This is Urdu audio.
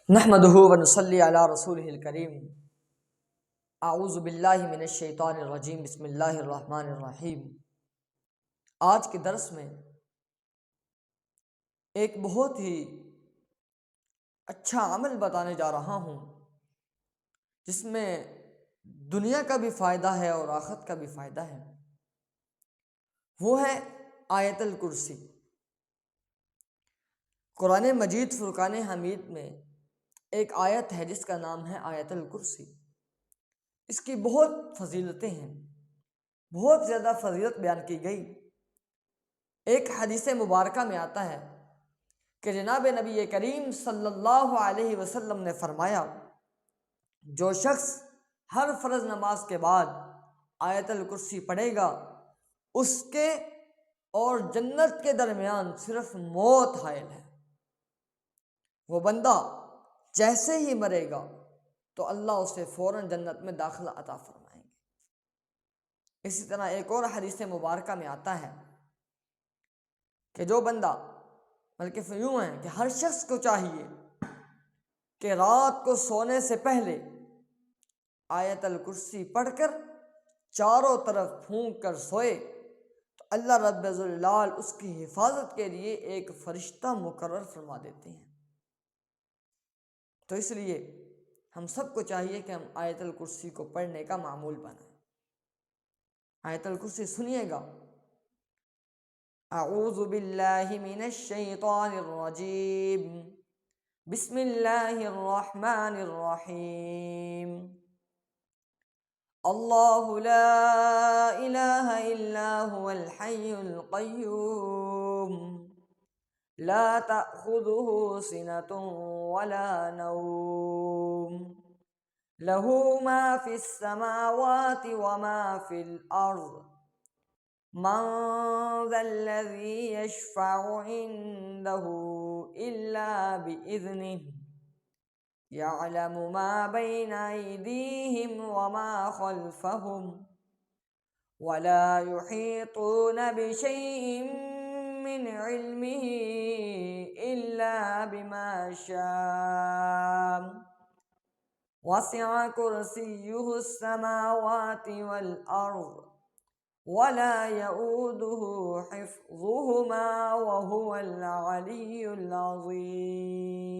نحمدہ ونصلی علی رسولہ الکریم۔ اعوذ باللہ من الشیطان الرجیم، بسم اللہ الرحمن الرحیم۔ آج کے درس میں ایک بہت ہی اچھا عمل بتانے جا رہا ہوں جس میں دنیا کا بھی فائدہ ہے اور آخرت کا بھی فائدہ ہے۔ وہ ہے آیت الکرسی۔ قرآن مجید فرقان حمید میں ایک آیت ہے جس کا نام ہے آیت الکرسی۔ اس کی بہت فضیلتیں ہیں، بہت زیادہ فضیلت بیان کی گئی۔ ایک حدیث مبارکہ میں آتا ہے کہ جناب نبی کریم صلی اللہ علیہ وسلم نے فرمایا، جو شخص ہر فرض نماز کے بعد آیت الکرسی پڑھے گا، اس کے اور جنت کے درمیان صرف موت حائل ہے۔ وہ بندہ جیسے ہی مرے گا تو اللہ اسے فوراً جنت میں داخلہ عطا فرمائیں گے۔ اسی طرح ایک اور حدیث مبارکہ میں آتا ہے کہ جو بندہ، بلکہ یوں ہے کہ ہر شخص کو چاہیے کہ رات کو سونے سے پہلے آیت الکرسی پڑھ کر چاروں طرف پھونک کر سوئے تو اللہ رب الجلال اس کی حفاظت کے لیے ایک فرشتہ مقرر فرما دیتے ہیں۔ تو اس لیے ہم سب کو چاہیے کہ ہم آیت الکرسی کو پڑھنے کا معمول بنائیں۔ آیت الکرسی سنیے گا۔ اعوذ باللہ من الشیطان الرجیم، بسم اللہ الرحمن الرحیم۔ اللہ لا الہ الا هو الحی القیوم، لا تأخذه سنة ولا نوم، له ما في السماوات وما في الأرض، من ذا الذي يشفع عنده إلا بإذنه، يعلم ما بين أيديهم وما خلفهم، ولا يحيطون بشيء من علمه إلا بما شاء، وسع كرسيه السماوات والأرض، ولا يؤوده حفظهما وهو العلي العظيم۔